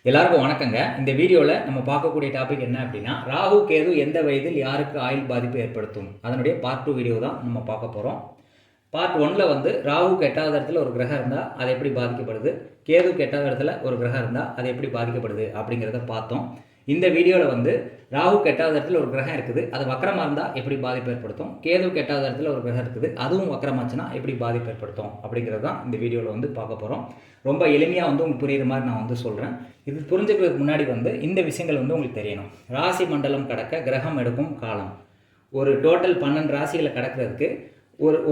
எல்லாருக்கும் வணக்கங்க. இந்த வீடியோவில் நம்ம பார்க்கக்கூடிய டாபிக் என்ன அப்படின்னா, ராகு கேது எந்த வயதில் யாருக்கு ஆயுள் பாதிப்பு ஏற்படுத்தும், அதனுடைய பார்ட் 2 வீடியோ தான் நம்ம பார்க்க போகிறோம். பார்ட் 1ல் வந்து ராகுக்கு 8வது இடத்துல ஒரு கிரகம் இருந்தால் அது எப்படி பாதிக்கப்படுது, கேதுக்கு 8வது இடத்துல ஒரு கிரகம் இருந்தால் அது எப்படி பாதிக்கப்படுது அப்படிங்கிறத பார்த்தோம். இந்த வீடியோவில் வந்து ராகுக்கு 8வது இடத்துல ஒரு கிரகம் இருக்குது, அது வக்கரமாக இருந்தால் எப்படி பாதிப்பு ஏற்படுத்தும், கேதுக்கு 8வது இடத்துல ஒரு கிரகம் இருக்குது, அதுவும் வக்கரமாச்சுன்னா எப்படி பாதிப்பு ஏற்படுத்தும் அப்படிங்கிறது தான் இந்த வீடியோவில் வந்து பார்க்க போகிறோம். ரொம்ப எளிமையாக வந்து உங்களுக்கு புரியுற மாதிரி நான் வந்து சொல்கிறேன். இது புரிஞ்சுக்கிறதுக்கு முன்னாடி வந்து இந்த விஷயங்கள் வந்து உங்களுக்கு தெரியணும். ராசி மண்டலம் கடக்க கிரகம் எடுக்கும் காலம், ஒரு டோட்டல் 12 ராசிகளை கடக்கிறதுக்கு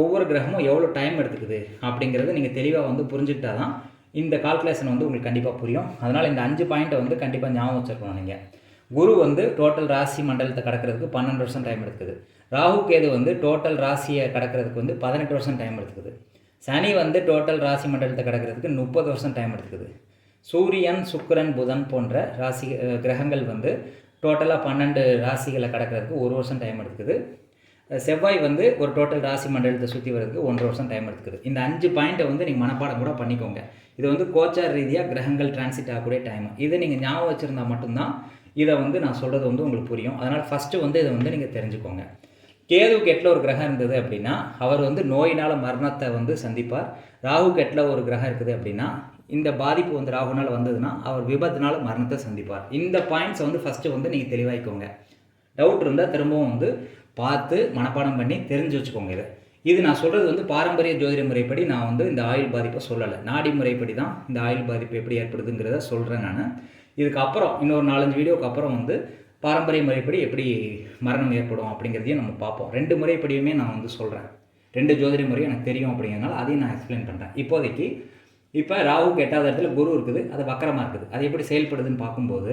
ஒவ்வொரு கிரகமும் எவ்வளோ டைம் எடுத்துக்குது அப்படிங்கிறது நீங்கள் தெளிவாக வந்து புரிஞ்சுக்கிட்டா தான் இந்த கால்குலேஷன் வந்து உங்களுக்கு கண்டிப்பாக புரியும். அதனால் இந்த 5 பாயிண்ட்டை வந்து கண்டிப்பாக ஞாபகம் வச்சுருக்கணும். நீங்கள் குரு வந்து டோட்டல் ராசி மண்டலத்தை கடக்கிறதுக்கு 12 வருஷம் டைம் எடுத்துக்குது. ராகு கேது வந்து டோட்டல் ராசியை கடக்கிறதுக்கு வந்து 18 வருஷம் டைம் எடுத்துக்குது. சனி வந்து டோட்டல் ராசி மண்டலத்தை கடக்கிறதுக்கு 30 வருஷம் டைம் எடுத்துக்குது. சூரியன், சுக்கிரன், புதன் போன்ற ராசி கிரகங்கள் வந்து டோட்டலாக 12 ராசிகளை கடக்கிறதுக்கு 1 வருஷம் டைம் எடுத்துக்குது. செவ்வாய் வந்து ஒரு டோட்டல் ராசி மண்டலத்தை சுற்றி வர்றதுக்கு 1 வருஷம் டைம் எடுத்துக்குது. இந்த 5 பாயிண்ட்டை வந்து நீங்கள் மனப்பாடம் கூட பண்ணிக்கோங்க. இது வந்து கோச்சார் ரீதியாக கிரகங்கள் டிரான்சிட் ஆகக்கூடிய டைம். இதை நீங்கள் ஞாபகம் வச்சுருந்தா மட்டும்தான் இதை வந்து நான் சொல்கிறது வந்து உங்களுக்கு புரியும். அதனால் ஃபஸ்ட்டு வந்து இதை வந்து நீங்கள் தெரிஞ்சுக்கோங்க. கேதுவுக்கு 8ல் ஒரு கிரகம் இருந்தது அப்படின்னா அவர் வந்து நோயினால் மரணத்தை வந்து சந்திப்பார். ராகுக்கு 8ல் ஒரு கிரகம் இருக்குது அப்படின்னா இந்த பாதிப்பு வந்து ராகுனால் வந்ததுன்னா அவர் விபத்துனால மரணத்தை சந்திப்பார். இந்த பாயிண்ட்ஸை வந்து ஃபஸ்ட்டு வந்து நீங்கள் தெளிவாய்க்கோங்க. டவுட் இருந்தால் திரும்பவும் வந்து பார்த்து மனப்பாடம் பண்ணி தெரிஞ்சு வச்சுக்கோங்க. இது நான் சொல்கிறது வந்து பாரம்பரிய ஜோதிட முறைப்படி நான் வந்து இந்த ஆயுள் பாதிப்பை சொல்லலை. நாடி முறைப்படி தான் இந்த ஆயுள் பாதிப்பு எப்படி ஏற்படுதுங்கிறத சொல்கிறேன் நான். இதுக்கப்புறம் இன்னொரு 4-5 வீடியோக்கு அப்புறம் வந்து பாரம்பரிய முறைப்படி எப்படி மரணம் ஏற்படும் அப்படிங்கிறதையும் நம்ம பார்ப்போம். 2 முறைப்படியுமே நான் வந்து சொல்கிறேன். 2 ஜோதிட முறையும் எனக்கு தெரியும் அப்படிங்கிறதுனால அதையும் நான் எக்ஸ்பிளைன் பண்ணுறேன். இப்போதைக்கு இப்போ ராகுக்கு 8வது இடத்துல குரு இருக்குது, அது வக்கரமாக இருக்குது. அது எப்படி செயல்படுதுன்னு பார்க்கும்போது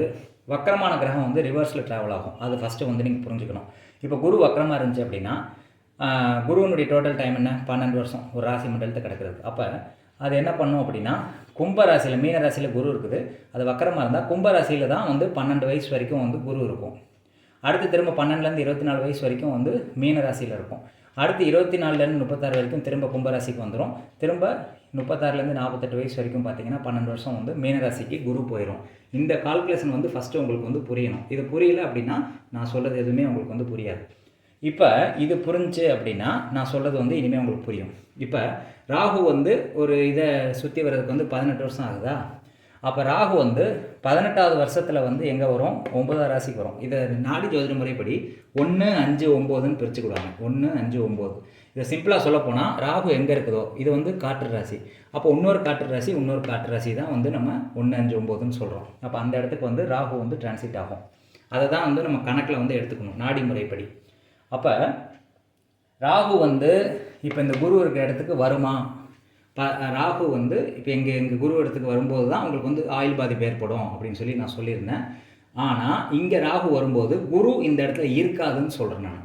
வக்கரமான கிரகம் வந்து ரிவர்ஸில் ட்ராவல் ஆகும். அது ஃபஸ்ட்டு வந்து நீங்கள் புரிஞ்சுக்கணும். இப்போ குரு வக்கரமாக இருந்துச்சு அப்படின்னா குருவனுடைய டோட்டல் டைம் என்ன, 12 வருஷம் ஒரு ராசி மண்டலத்தை கிடக்கிறது. அப்போ அது என்ன பண்ணும் அப்படின்னா கும்பராசியில், மீன ராசியில் குரு இருக்குது, அது வக்கரமாக இருந்தால் கும்பராசியில் தான் வந்து 12 வயசு வரைக்கும் வந்து குரு இருக்கும். அடுத்து திரும்ப 12லேருந்து 24 வயசு வரைக்கும் வந்து மீன ராசியில் இருக்கும். அடுத்து 24லேருந்து 36 வரைக்கும் திரும்ப கும்பராசிக்கு வந்துடும். திரும்ப 36லேருந்து 48 வயசு வரைக்கும் பார்த்தீங்கன்னா 12 வருஷம் வந்து மீனராசிக்கு குரு போயிடும். இந்த கால்குலேஷன் வந்து ஃபஸ்ட்டு உங்களுக்கு வந்து புரியணும். இது புரியல அப்படின்னா நான் சொல்கிறது எதுவுமே உங்களுக்கு வந்து புரியாது. இப்போ இது புரிஞ்சு அப்படின்னா நான் சொல்கிறது வந்து இனிமேல் உங்களுக்கு புரியும். இப்போ ராகு வந்து ஒரு இதை சுற்றி வர்றதுக்கு வந்து 18 வருஷம் ஆகுதா? அப்போ ராகு வந்து 18வது வருஷத்தில் வந்து எங்கே வரும், 9வது ராசிக்கு வரும். இதை நாடி ஜோதிட முறைப்படி 1, 5, 9ன்னு பிரிச்சுக்கிடுவாங்க. 1, 5, 9. இதை சிம்பிளாக சொல்லப்போனால் ராகு எங்கே இருக்குதோ இது வந்து காற்று ராசி. அப்போ இன்னொரு காற்று ராசி தான் வந்து நம்ம 1, 5, 9ன்னு சொல்கிறோம். அப்போ அந்த இடத்துக்கு வந்து ராகு வந்து டிரான்சிட் ஆகும். அதை தான் வந்து நம்ம கணக்கில் வந்து எடுத்துக்கணும் நாடி முறைப்படி. அப்போ ராகு வந்து இப்போ இந்த குரு இருக்கிற இடத்துக்கு வருமா? ராகு வந்து இப்போ எங்கள் குரு இடத்துக்கு வரும்போது தான் உங்களுக்கு வந்து ஆயுள் பாதிப்பு ஏற்படும் அப்படின்னு சொல்லி நான் சொல்லியிருந்தேன். ஆனால் இங்கே ராகு வரும்போது குரு இந்த இடத்துல இருக்காதுன்னு சொல்கிறேன் நான்.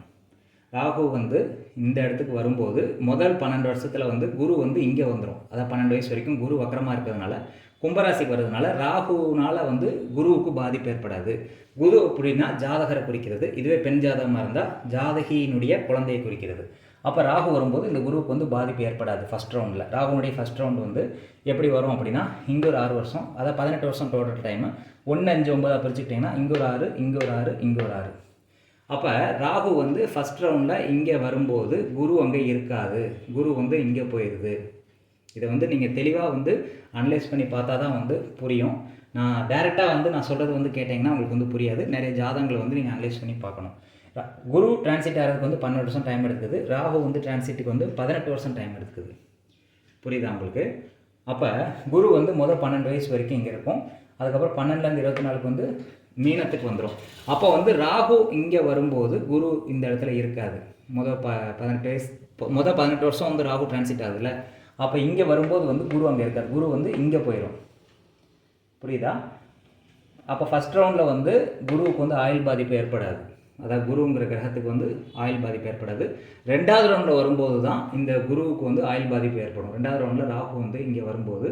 ராகு வந்து இந்த இடத்துக்கு வரும்போது முதல் 12 வருஷத்தில் வந்து குரு வந்து இங்கே வந்துடும். அதான் 12 வயசு வரைக்கும் குரு வக்கரமாக இருக்கிறதுனால கும்பராசிக்கு வர்றதுனால ராகுனால் வந்து குருவுக்கு பாதிப்பு ஏற்படாது. குரு அப்படின்னா ஜாதகரை குறிக்கிறது. இதுவே பெண் ஜாதகமாக இருந்தால் ஜாதகியினுடைய குழந்தையை குறிக்கிறது. அப்போ ராகு வரும்போது இந்த குருவுக்கு வந்து பாதிப்பு ஏற்படாது. ஃபஸ்ட் ரவுண்டில் ராகுனுடைய ஃபஸ்ட் ரவுண்டு வந்து எப்படி வரும் அப்படின்னா இங்கே ஒரு 6 வருஷம், அதாவது 18 வருஷம் டோட்டல் டைமு. 1, 5, 9 பிரிச்சுக்கிட்டிங்கன்னா இங்கே ஒரு 6, இங்கே ஒரு 6, இங்கே ஒரு 6. அப்போ ராகு வந்து ஃபஸ்ட் ரவுண்டில் இங்கே வரும்போது குரு அங்கே இருக்காது, குரு வந்து இங்கே போயிடுது. இதை வந்து நீங்கள் தெளிவாக வந்து அனலைஸ் பண்ணி பார்த்தா தான் வந்து புரியும். நான் டேரெக்டாக வந்து நான் சொல்கிறது வந்து கேட்டிங்கன்னா உங்களுக்கு வந்து புரியாது. நிறைய ஜாதகங்களை வந்து நீங்கள் அனலைஸ் பண்ணி பார்க்கணும். குரு டிரான்சிட் ஆகிறதுக்கு வந்து 12 வருஷம் டைம் எடுக்குது. ராகு வந்து டிரான்சிட்டுக்கு வந்து 18 வருஷம் டைம் எடுக்குது. புரியுதா உங்களுக்கு? அப்போ குரு வந்து முதல் 12 வயசு வரைக்கும் இங்கே இருக்கும். அதுக்கப்புறம் 12லேருந்து 24க்கு வந்து மீனத்துக்கு வந்துடும். அப்போ வந்து ராகு இங்கே வரும்போது குரு இந்த இடத்துல இருக்காது. முதல் 18 வருஷம் வந்து ராகு டிரான்சிட் ஆகுதுல்ல, அப்போ இங்கே வரும்போது வந்து குரு அங்கே இருக்காது, குரு வந்து இங்கே போயிடும். புரியுதா? அப்போ ஃபஸ்ட் ரவுண்டில் வந்து குருவுக்கு வந்து ஆயுள் பாதிப்பு ஏற்படாது. அதாவது குருங்கிற கிரகத்துக்கு வந்து ஆயுள் பாதிப்பு ஏற்படாது. 2வது ரவுண்டில் வரும்போது தான் இந்த குருவுக்கு வந்து ஆயுள் பாதிப்பு ஏற்படும். 2வது ரவுண்டில் ராகு வந்து இங்கே வரும்போது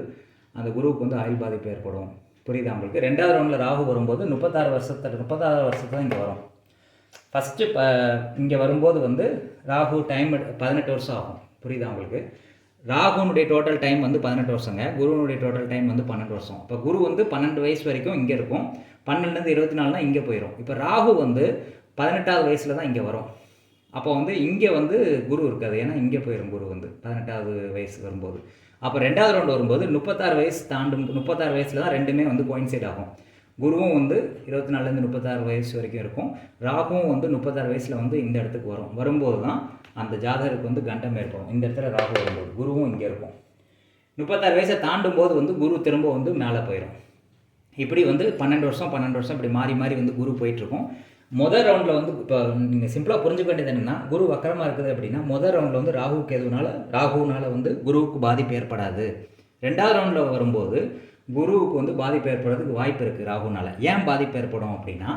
அந்த குருவுக்கு வந்து ஆயுள் பாதிப்பு ஏற்படும். புரியுதா உங்களுக்கு? 2வது ரவுண்டில் ராகு வரும்போது 36 வருஷத்தில் இங்கே வரும். ஃபஸ்ட்டு இங்கே வரும்போது வந்து ராகு டைம் 18 வருஷம் ஆகும். புரியுதா உங்களுக்கு? ராகுனுடைய டோட்டல் டைம் வந்து 18 வருஷங்க, குருவனுடைய டோட்டல் டைம் வந்து 12 வருஷம். இப்போ குரு வந்து 12 வயசு வரைக்கும் இங்கே இருக்கும், 12லேருந்து 24னா இங்கே போயிடும். இப்போ ராகு வந்து 18வது வயசில் தான் இங்கே வரும். அப்போ வந்து இங்கே வந்து குரு இருக்காது, ஏன்னா இங்கே போயிடும் குரு வந்து 18வது வயசு வரும்போது. அப்போ 2வது ரவுண்டு வரும்போது 36 வயசு தாண்டும், 36 வயசில் தான் ரெண்டுமே வந்து கோயின்சைட் ஆகும். குருவும் வந்து 24லேருந்து 36 வயசு வரைக்கும் இருக்கும், ராகுவும் வந்து 36 வயசில் வந்து இந்த இடத்துக்கு வரும்போது தான் அந்த ஜாதகருக்கு வந்து கண்டம் ஏற்படும். இந்த இடத்துல ராகு வரும்போது குருவும் இங்கே இருக்கும். 36 வயசை தாண்டும் போது வந்து குரு திரும்ப வந்து மேலே போயிடும். இப்படி வந்து 12 வருஷம் இப்படி மாறி மாறி வந்து குரு போயிட்டுருக்கும். முதல் ரவுண்டில் வந்து இப்போ நீங்கள் சிம்பிளாக புரிஞ்சுக்க வேண்டியது என்னென்னா, குரு வக்கரமாக இருக்குது அப்படின்னா முதல் ரவுண்டில் வந்து ராகுனால வந்து குருவுக்கு பாதிப்பு ஏற்படாது. 2வது ரவுண்டில் வரும்போது குருவுக்கு வந்து பாதிப்பு ஏற்படுறதுக்கு வாய்ப்பு இருக்குது ராகுனால. ஏன் பாதிப்பு ஏற்படும் அப்படின்னா,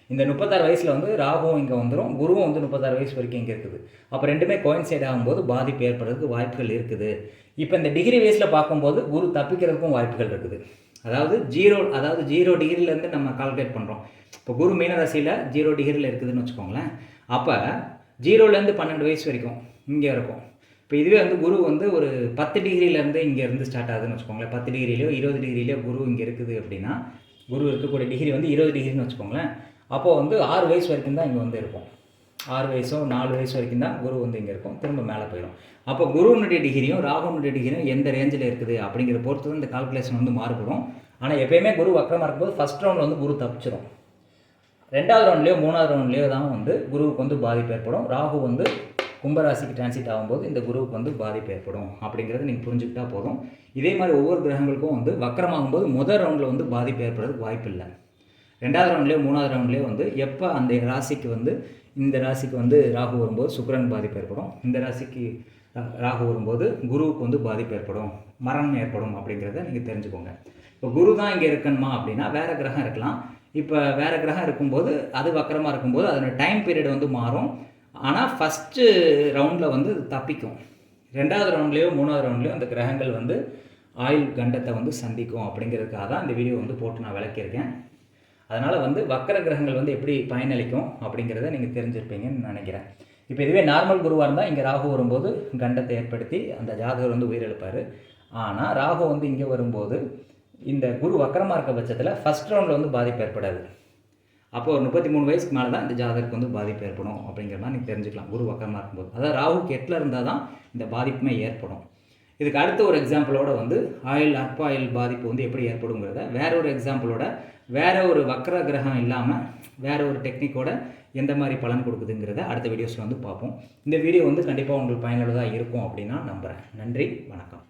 இந்த 36 வயசில் வந்து ராகுவும் இங்கே வந்துடும், குருவும் வந்து 36 வயசு வரைக்கும் இங்கே இருக்குது. அப்போ ரெண்டுமே கோயின்சைட் ஆகும்போது பாதிப்பு ஏற்படுறதுக்கு வாய்ப்புகள் இருக்குது. இப்போ இந்த டிகிரி வைஸில் பார்க்கும்போது குரு தப்பிக்கிறதுக்கும் வாய்ப்புகள் இருக்குது. அதாவது 0 டிகிரிலேருந்து நம்ம கால்குலேட் பண்ணுறோம். இப்போ குரு மீனராசியில் 0 டிகிரியில் இருக்குதுன்னு வச்சுக்கோங்களேன். அப்போ 0லேருந்து 12 வயசு வரைக்கும் இங்கே இருக்கும். இப்போ இதுவே வந்து குரு வந்து ஒரு 10 டிகிரிலேருந்து இங்கேருந்து ஸ்டார்ட் ஆகுதுன்னு வச்சுக்கோங்களேன். 10 டிகிரிலையோ 20 டிகிரிலையோ குரு இங்கே இருக்குது அப்படின்னா, குரு இருக்கக்கூடிய டிகிரி வந்து 20 டிகிரின்னு வச்சுக்கோங்களேன். அப்போது வந்து 6 வயசு வரைக்கும் தான் இங்கே வந்து இருக்கும். 6 வயசோ 4 வயசு வரைக்கும் தான் குரு வந்து இங்கே இருக்கும், திரும்ப மேலே போயிடும். அப்போ குருவனுடைய டிகிரியும் ராகுனுடைய டிகிரியும் எந்த ரேஞ்சில் இருக்குது அப்படிங்கிற பொறுத்து தான் இந்த கால்குலேஷன் வந்து மாறுபடும். ஆனால் எப்போயுமே குரு வக்கரமாக இருக்கும்போது ஃபஸ்ட் ரவுண்டில் வந்து குரு தப்பிச்சிடும். 2வது ரவுண்ட்லேயோ 3வது ரவுண்ட்லேயோ தான் வந்து குருவுக்கு வந்து பாதிப்பு ஏற்படும். ராகு வந்து கும்பராசிக்கு டிரான்சிட் ஆகும்போது இந்த குருவுக்கு வந்து பாதிப்பு ஏற்படும் அப்படிங்கிறத நீங்கள் புரிஞ்சுக்கிட்டா போதும். இதே மாதிரி ஒவ்வொரு கிரகங்களுக்கும் வந்து வக்கரமாகும்போது முதல் ரவுண்டில் வந்து பாதிப்பு ஏற்படுறதுக்கு வாய்ப்பு இல்லை. 2வது ரவுண்ட்லேயோ 3வது ரவுண்ட்லேயோ வந்து எப்போ அந்த ராசிக்கு வந்து இந்த ராசிக்கு வந்து ராகு வரும்போது சுக்கிரன் பாதிப்பு ஏற்படும், இந்த ராசிக்கு ராகு வரும்போது குருவுக்கு வந்து பாதிப்பு ஏற்படும், மரணம் ஏற்படும் அப்படிங்கிறத நீங்கள் தெரிஞ்சுக்கோங்க. இப்போ குரு தான் இங்கே இருக்கணுமா அப்படின்னா வேறு கிரகம் இருக்கலாம். இப்போ வேறு கிரகம் இருக்கும்போது அது வக்கரமாக இருக்கும்போது அதோட டைம் பீரியட் வந்து மாறும். ஆனால் ஃபஸ்ட்டு ரவுண்டில் வந்து தப்பிக்கும். 2வது ரவுண்ட்லேயோ 3வது ரவுண்ட்லேயோ அந்த கிரகங்கள் வந்து ஆயுள் கண்டத்தை வந்து சந்திக்கும் அப்படிங்கிறதுக்காக தான் இந்த வீடியோ வந்து போட்டு நான் விளக்கியிருக்கேன். அதனால் வந்து வக்கர கிரகங்கள் வந்து எப்படி பயனளிக்கும் அப்படிங்கிறத நீங்கள் தெரிஞ்சிருப்பீங்கன்னு நினைக்கிறேன். இப்போ இதுவே நார்மல் குருவாக இருந்தால் இங்கே ராகு வரும்போது கண்டத்தை ஏற்படுத்தி அந்த ஜாதகர் வந்து உயிரிழப்பார். ஆனால் ராகு வந்து இங்கே வரும்போது இந்த குரு வக்கரமாக இருக்க பட்சத்தில் ஃபஸ்ட் ரவுண்டில் வந்து பாதிப்பு ஏற்படாது. அப்போ ஒரு 33 வயசுக்கு மேலே தான் இந்த ஜாதகருக்கு வந்து பாதிப்பு ஏற்படும் அப்படிங்கிற மாதிரி நீங்கள் தெரிஞ்சுக்கலாம். குரு வக்கரமாக இருக்கும்போது அதாவது ராகுக்கு 8ல் இருந்தால் தான் இந்த பாதிப்புமே ஏற்படும். இதுக்கு அடுத்த ஒரு எக்ஸாம்பிளோட வந்து அற்ப ஆயுள் பாதிப்பு வந்து எப்படி ஏற்படுங்கிறத வேற ஒரு எக்ஸாம்பிளோட வேற ஒரு வக்கர கிரகம் இல்லாமல் வேற ஒரு டெக்னிக்கோட எந்த மாதிரி பலன் கொடுக்குதுங்கிறத அடுத்த வீடியோஸில் வந்து பார்ப்போம். இந்த வீடியோ வந்து கண்டிப்பாக உங்களுக்கு பயனுள்ளதாக இருக்கும் அப்படின்னு நான் நம்புகிறேன். நன்றி, வணக்கம்.